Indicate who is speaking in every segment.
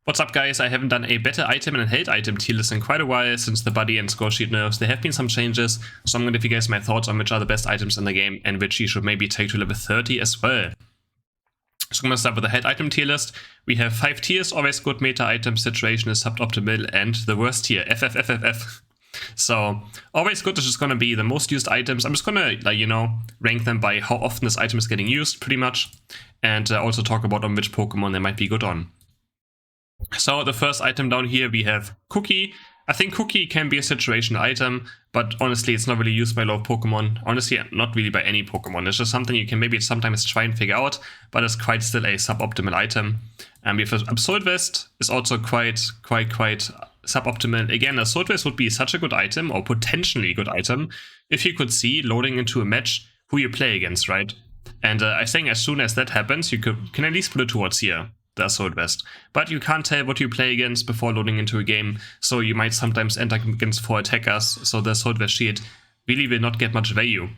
Speaker 1: What's up, guys? I haven't done a better item and held item tier list in quite a while since the buddy and score sheet nerfs. There have been some changes, so I'm going to give you guys my thoughts on which are the best items in the game and which you should maybe take to level 30 as well. So I'm going to start with the held item tier list. We have 5 tiers, always good meta items, situation is suboptimal, and the worst tier, FFFFF. So always good is just going to be the most used items. I'm just going to, like, rank them by how often this item is getting used, pretty much, and also talk about on which Pokemon they might be good on. So the first item down here we have Cookie. I think Cookie can be a situational item, but honestly it's not really used by a lot of Pokemon. Honestly, not really by any Pokemon. It's just something you can maybe sometimes try and figure out, but it's quite still a suboptimal item. We have Assault Vest, is also quite suboptimal. Again, Assault Vest would be such a good item, or potentially good item, if you could see loading into a match who you play against, right? And I think as soon as that happens, you can at least put it towards here, the Assault Vest. But you can't tell what you play against before loading into a game, so you might sometimes end up against 4 attackers, so the Assault Vest shield really will not get much value.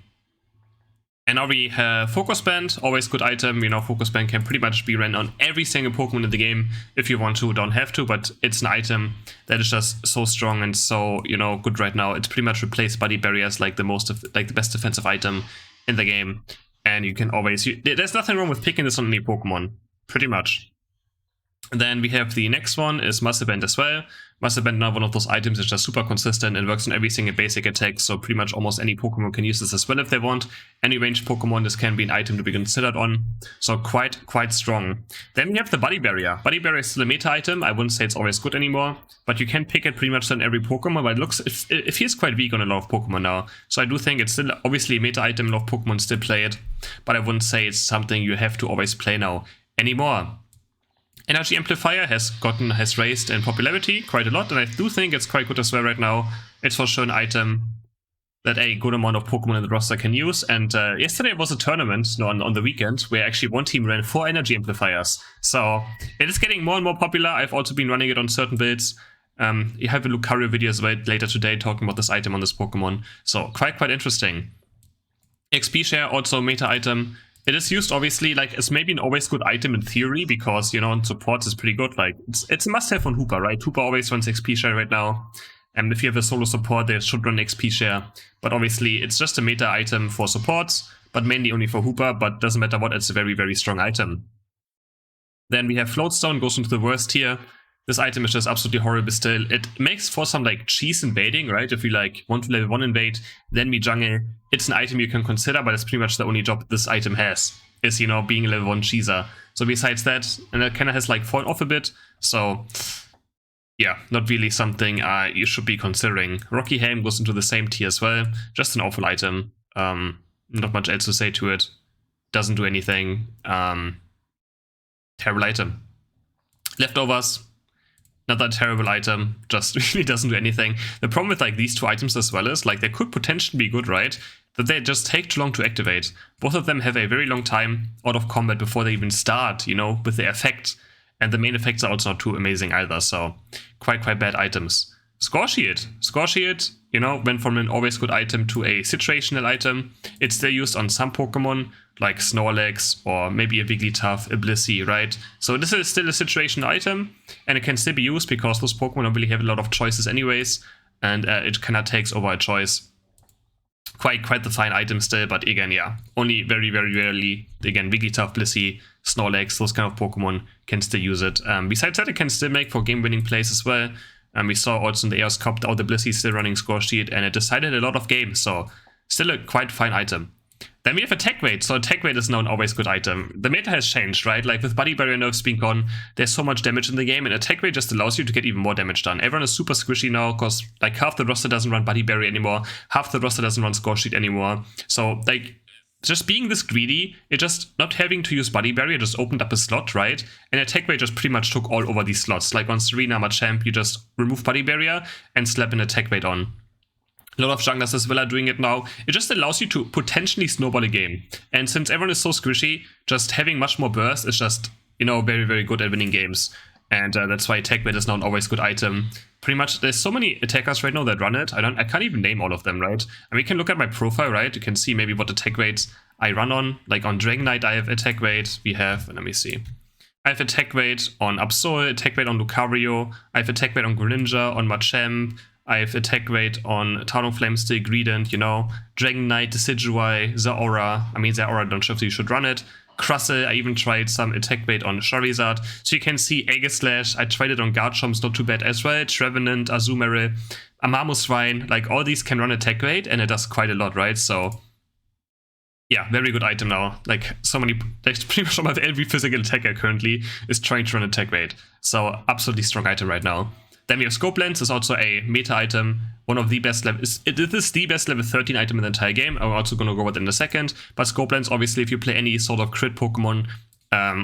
Speaker 1: And now we have Focus Band, always good item. Focus Band can pretty much be ran on every single Pokemon in the game if you want to, don't have to, but it's an item that is just so strong and so, good right now. It's pretty much replaced Buddy Barriers like the best defensive item in the game. And you can always, there's nothing wrong with picking this on any Pokemon, pretty much. Then we have the next one is Muscle Band as well. Muscle Band, now one of those items that's just super consistent and works on every single basic attack, so pretty much almost any Pokemon can use this as well if they want. Any ranged Pokemon, this can be an item to be considered on, so quite strong. Then we have the Buddy Barrier. Buddy Barrier is still a meta item. I wouldn't say it's always good anymore, but you can pick it pretty much on every Pokemon, but it feels quite weak on a lot of Pokemon now. So I do think it's still obviously a meta item, a lot of Pokemon still play it, but I wouldn't say it's something you have to always play now anymore. Energy Amplifier has raised in popularity quite a lot, and I do think it's quite good as well right now. It's for sure an item that a good amount of Pokemon in the roster can use, and yesterday was a tournament on the weekend where actually one team ran 4 Energy Amplifiers. So it is getting more and more popular. I've also been running it on certain builds. You have a Lucario video as well later today talking about this item on this Pokemon. So quite interesting. XP Share, also meta item. It is used, obviously, like, it's maybe an always good item in theory, because, on supports is pretty good. Like, it's a must-have on Hooper, right? Hooper always runs XP Share right now. And if you have a solo support, they should run XP Share. But obviously, it's just a meta item for supports, but mainly only for Hooper, but doesn't matter what, it's a very strong item. Then we have Floatstone, goes into the worst tier. This item is just absolutely horrible still. It makes for some, cheese invading, right? If you, want to level 1 invade, then we jungle. It's an item you can consider, but it's pretty much the only job this item has, is, being a level 1 cheeser. So besides that, and it kind of has, fallen off a bit, so yeah, not really something you should be considering. Rocky Helm goes into the same tier as well. Just an awful item. Not much else to say to it. Doesn't do anything. Terrible item. Leftovers. Another terrible item, just really doesn't do anything. The problem with these 2 items as well is, they could potentially be good, right? That they just take too long to activate. Both of them have a very long time out of combat before they even start, with their effect. And the main effects are also not too amazing either, so quite bad items. Score Shield. Score Shield, went from an always good item to a situational item. It's still used on some Pokemon, like Snorlax, or maybe a Wigglytuff, a Blissey, right? So this is still a situational item, and it can still be used because those Pokemon don't really have a lot of choices anyways, and it kind of takes over a choice. Quite the fine item still, but again, yeah, only very rarely. Again, Wigglytuff, Blissey, Snorlax, those kind of Pokemon can still use it. Besides that, it can still make for game-winning plays as well. We saw also in the Eos Cup, the Blissey still running Score Shield, and it decided a lot of games, so still a quite fine item. Then we have Attack Rate. So Attack Rate is now an always good item. The meta has changed, right? With Buddy Barrier nerfs being gone, there's so much damage in the game, and Attack Rate just allows you to get even more damage done. Everyone is super squishy now, because half the roster doesn't run Buddy Barrier anymore, half the roster doesn't run Score Sheet anymore. So just being this greedy, it just not having to use Buddy Barrier just opened up a slot, right? And Attack Rate just pretty much took all over these slots. Like on Serena, Machamp, you just remove Buddy Barrier and slap an Attack Rate on. A lot of junglers as well are doing it now. It just allows you to potentially snowball a game. And since everyone is so squishy, just having much more burst is just, very good at winning games. And that's why Attack Rate is now an always good item. Pretty much, there's so many attackers right now that run it. I can't even name all of them, right? And we can look at my profile, right? You can see maybe what attack rates I run on. Like on Dragonite, I have attack rate. We have, let me see. I have attack weight on Absol, attack weight on Lucario, I have attack weight on Greninja, on Machamp, I have attack weight on Talonflame Stick, Greedent, you know, Dragon Knight, Decidueye, Zeraora. I mean, Zeraora don't shift, so you should run it. Crustle, I even tried some attack weight on Charizard. So you can see Aegislash, I tried it on Garchomp's, not too bad as well. Trevenant, Azumarill, Amamusrine, like all these can run attack weight and it does quite a lot, right? So yeah, very good item now. Like pretty much almost every physical attacker currently is trying to run attack weight. So absolutely strong item right now. Then we have Scope Lens, is also a meta item, one of the best level. It is the best level 13 item in the entire game. I'm also gonna go over it in a second. But Scope Lens, obviously, if you play any sort of crit Pokemon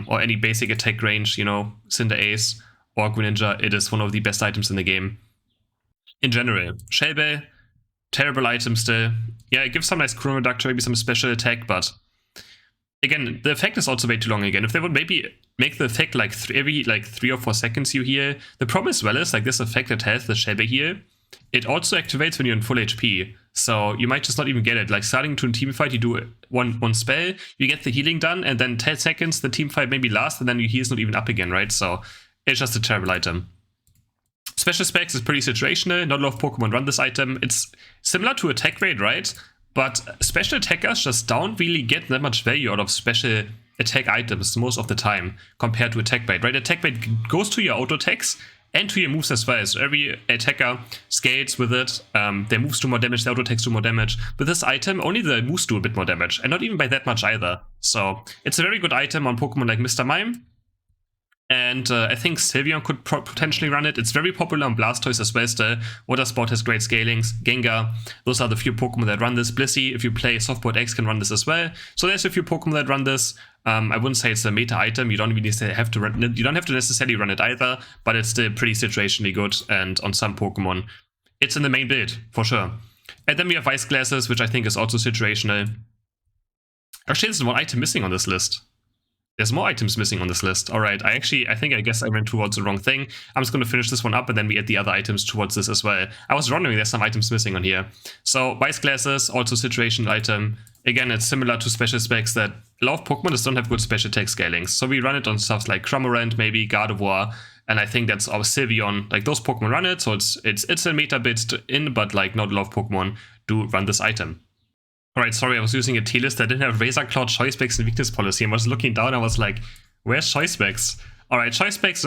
Speaker 1: or any basic attack range, you know, Cinderace or Greninja, it is one of the best items in the game. In general, Shellbell, terrible item still. Yeah, it gives some nice Chrono Reduction, maybe some special attack, but again, the effect is also way too long again. If they would maybe make the effect like every 3 or 4 seconds you heal. The problem as well is like this effect that has the Shellbell heal, it also activates when you're in full HP. So you might just not even get it. Like starting to a team fight, you do one spell, you get the healing done, and then 10 seconds the team fight maybe lasts, and then your heal's not even up again, right? So it's just a terrible item. Special Specs is pretty situational. Not a lot of Pokemon run this item. It's similar to attack rate, right? But special attackers just don't really get that much value out of special attack items most of the time compared to attack rate, right? Attack rate goes to your auto attacks and to your moves as well. So every attacker scales with it. Their moves do more damage, their auto attacks do more damage. With this item, only the moves do a bit more damage, and not even by that much either. So it's a very good item on Pokemon like Mr. Mime. And I think Sylveon could potentially run it. It's very popular on Blastoise as well still. Water Sport has great scalings. Gengar, those are the few Pokemon that run this. Blissey, if you play Softboard X, can run this as well. So there's a few Pokemon that run this. I wouldn't say it's a meta item. You don't even have to run it. You don't have to necessarily run it either, but it's still pretty situationally good. And on some Pokemon, it's in the main build for sure. And then we have Ice Glasses, which I think is also situational. Actually, there's one item missing on this list. There's more items missing on this list. All right, I guess I went towards the wrong thing. I'm just going to finish this one up and then we add the other items towards this as well. I was wondering there's some items missing on here. So Vice Glasses, also situational item. Again, it's similar to special specs that a lot of Pokemon just don't have good special attack scalings. So we run it on stuff like Cramorant, maybe Gardevoir, and I think that's our Sylveon. Like those Pokemon run it, so it's a meta bit in, but like not a lot of Pokemon do run this item. Alright, sorry, I was using a T-list that didn't have Razor Cloud, Choice Specs, and Weakness Policy. I was looking down, I was like, where's Choice Specs? Alright, Choice Specs,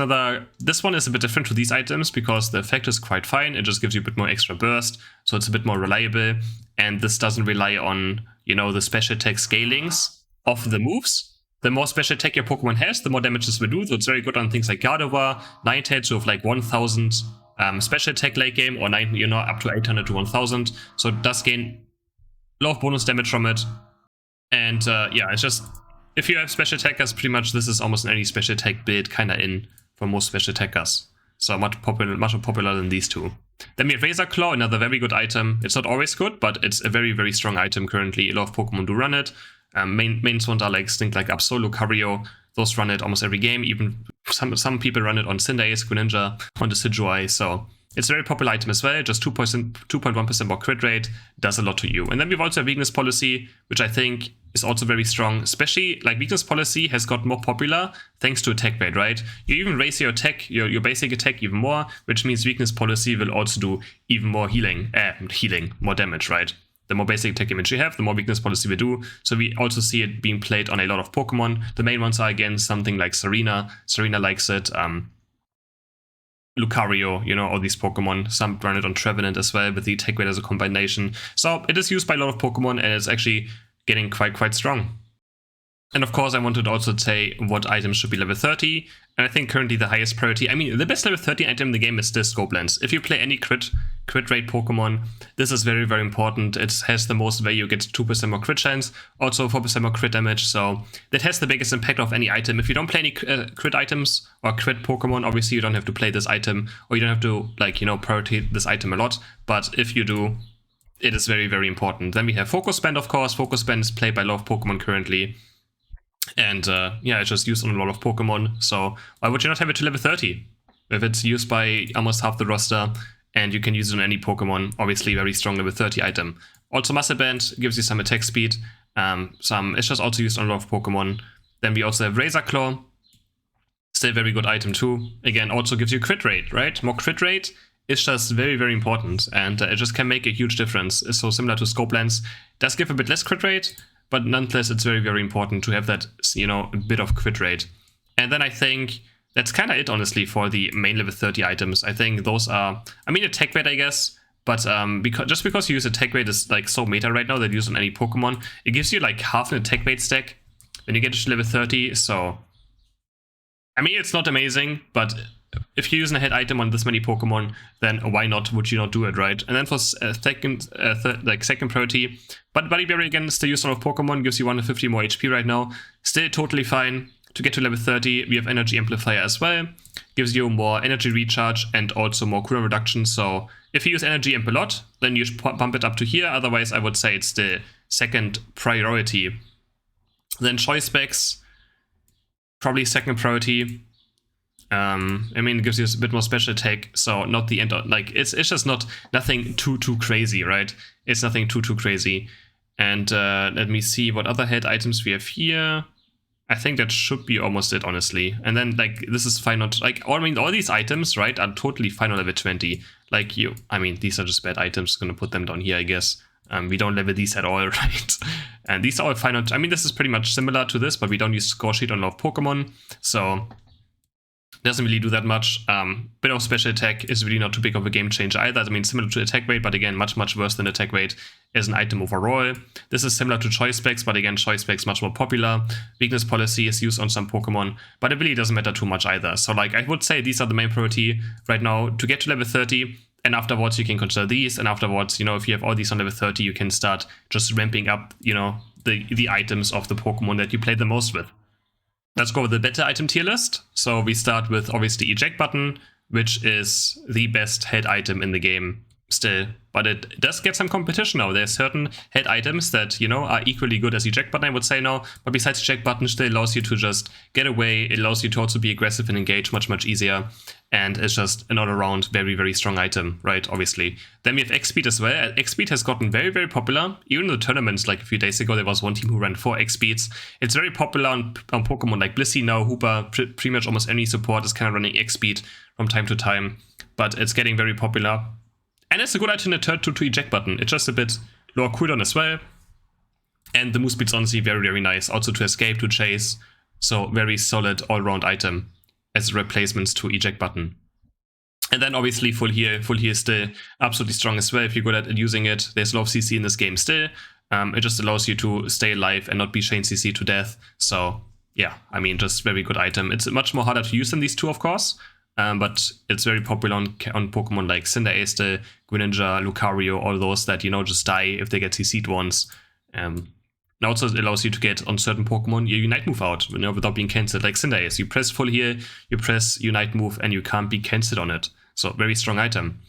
Speaker 1: this one is a bit different to these items because the effect is quite fine. It just gives you a bit more extra burst, so it's a bit more reliable. And this doesn't rely on, you know, the special attack scalings of the moves. The more special attack your Pokemon has, the more damage this will do. So it's very good on things like Gardevoir, Ninetales with like 1000 special attack late game, or up to 800 to 1000. So it does gain a lot of bonus damage from it. And yeah, it's just, if you have special attackers, pretty much this is almost any special attack build kind of in for most special attackers. So much more popular than these two. Then we have Razor Claw, another very good item. It's not always good, but it's a very, very strong item currently. A lot of Pokemon do run it. Main ones are like Stink, like Absol, Lucario. Those run it almost every game. Even some people run it on Cinderace, Greninja, on Decidueye. So it's a very popular item as well. Just 2.1% more crit rate does a lot to you. And then we've also have Weakness Policy, which I think is also very strong. Especially like Weakness Policy has got more popular thanks to attack rate, right? You even raise your attack, your basic attack even more, which means Weakness Policy will also do even more more damage, right? The more basic attack damage you have, the more Weakness Policy will do. So we also see it being played on a lot of Pokemon. The main ones are again something like Serena. Serena likes it. Lucario, you know, all these Pokemon. Some run it on Trevenant as well, with the attack rate as a combination. So it is used by a lot of Pokemon, and it's actually getting quite strong. And of course, I wanted to also say what items should be level 30. And I think currently the highest priority, I mean, the best level 30 item in the game is still Scope Lens. If you play any crit rate Pokemon, this is very, very important. It has the most value, gets 2% more crit chance, also 4% more crit damage. So that has the biggest impact of any item. If you don't play any crit items or crit Pokemon, obviously you don't have to play this item, or you don't have to, like, you know, prioritize this item a lot. But if you do, it is very, very important. Then we have Focus Band, of course. Focus Band is played by a lot of Pokemon currently. And yeah, it's just used on a lot of Pokemon. So why would you not have it to level 30? If it's used by almost half the roster and you can use it on any Pokemon, obviously very strong level 30 item. Also Muscle Band gives you some attack speed. It's just also used on a lot of Pokemon. Then we also have Razor Claw. Still very good item too. Again, also gives you crit rate, right? More crit rate is just very, very important, and it just can make a huge difference. It's so similar to scope lens. Does give a bit less crit rate, but nonetheless, it's very, very important to have that, you know, a bit of crit rate. And then I think that's kind of it, honestly, for the main level 30 items. I think those are, I mean, attack rate, I guess, but because you use attack rate is like so meta right now that you use on any Pokemon, it gives you like half an attack rate stack when you get to level 30. So, I mean, it's not amazing, but if you're using a head item on this many Pokemon, then why not? Would you not do it, right? And then for second priority, but Buddy Berry again, still use a lot of Pokemon, gives you 150 more HP right now. Still totally fine. To get to level 30, we have Energy Amplifier as well. Gives you more energy recharge and also more cooldown reduction. So if you use Energy Amp a lot, then you bump it up to here. Otherwise, I would say it's the second priority. Then choice specs, probably second priority. I mean, it gives you a bit more special attack, so not the end. Like it's just nothing too crazy, right? It's nothing too crazy. And let me see what other head items we have here. I think that should be almost it, honestly. And then like this is fine. Not like I mean, all these items, right, are totally fine on level 20. Like I mean, these are just bad items. Gonna put them down here, I guess. We don't level these at all, right? And these are all fine. I mean, this is pretty much similar to this, but we don't use score sheet on a lot of Pokemon, so doesn't really do that much. Bit of special attack is really not too big of a game changer either. I mean, similar to attack rate, but again, much worse than attack rate as an item overall. This is similar to choice specs, but again, choice specs much more popular. Weakness policy is used on some Pokemon, but it really doesn't matter too much either. So like, I would say these are the main priority right now to get to level 30. And afterwards, you can consider these. And afterwards, you know, if you have all these on level 30, you can start just ramping up, you know, the items of the Pokemon that you play the most with. Let's go with the better item tier list. So we start with obviously eject button, which is the best head item in the game still. But it does get some competition now. There's certain head items that, you know, are equally good as eject button, I would say now. But besides eject button, still allows you to just get away. It allows you to also be aggressive and engage much easier. And it's just an all-around very strong item, right, obviously. Then we have X-Speed as well. X-Speed has gotten very popular. Even in the tournaments, like a few days ago, there was one team who ran 4 X-Speeds. It's very popular on Pokemon like Blissey now, Hooper, pretty much almost any support is kind of running X-Speed from time to time. But it's getting very popular. And it's a good alternative to eject button. It's just a bit lower cooldown as well. And the move speed's honestly very nice. Also to escape, to chase. So very solid all-round item as replacements to eject button. And then obviously full heal is still absolutely strong as well if you're good at using it. There's a lot of CC in this game still. It just allows you to stay alive and not be chain CC to death. So yeah, I mean, just very good item. It's much more harder to use than these two, of course. But it's very popular on Pokemon like Cinderace, Greninja, Lucario, all those that, you know, just die if they get CC'd once. And also it allows you to get on certain Pokemon your Unite move out, you know, without being cancelled, like Cinderace. You press full heal, you press Unite move, and you can't be cancelled on it. So very strong item.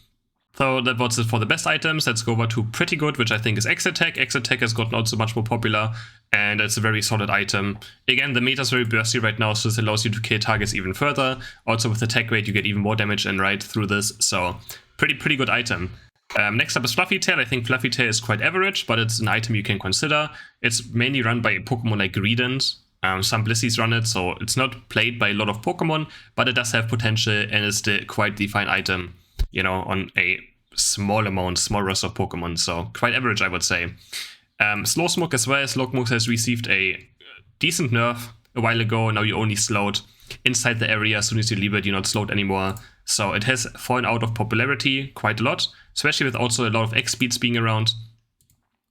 Speaker 1: So that was it for the best items. Let's go over to pretty good, which I think is X-Attack. X-Attack has gotten also much more popular, and it's a very solid item. Again, the meta is very bursty right now, so this allows you to kill targets even further. Also with attack rate, you get even more damage and right through this, so pretty good item. Next up is Fluffy Tail. I think Fluffy Tail is quite average, but it's an item you can consider. It's mainly run by Pokemon like Greedent. Some Blisseys run it, so it's not played by a lot of Pokemon, but it does have potential and is still quite the fine item, you know, on a small roster of Pokemon, so quite average, I would say. Slowsmoke as well. Slowsmoke has received a decent nerf a while ago. Now you only slowed inside the area. As soon as you leave it, you're not slowed anymore. So it has fallen out of popularity quite a lot, especially with also a lot of X-Speeds being around.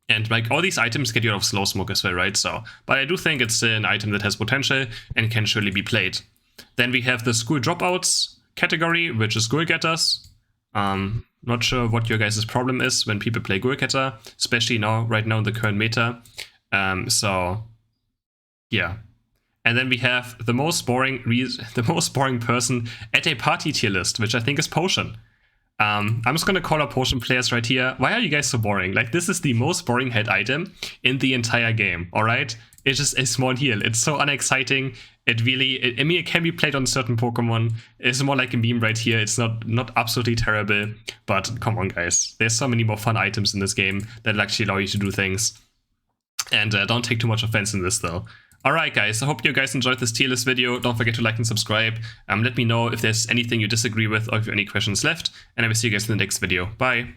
Speaker 1: And like all these items get you out of Slowsmoke as well, right? So, but I do think it's an item that has potential and can surely be played. Then we have the School Dropouts category, which is Goal Getters. Not sure what your guys' problem is when people play Goal Getter, especially right now in the current meta. So yeah. And then we have the most boring person at a party tier list, which I think is Potion. I'm just gonna call out Potion players right here. Why are you guys so boring? Like, this is the most boring head item in the entire game, alright? It's just a small heal. It's so unexciting. It really, I mean, it can be played on certain Pokemon. It's more like a meme right here. It's not absolutely terrible, but come on, guys. There's so many more fun items in this game that actually allow you to do things. And don't take too much offense in this, though. Alright guys, I hope you guys enjoyed this tier list video. Don't forget to like and subscribe. Let me know if there's anything you disagree with or if you have any questions left. And I will see you guys in the next video. Bye!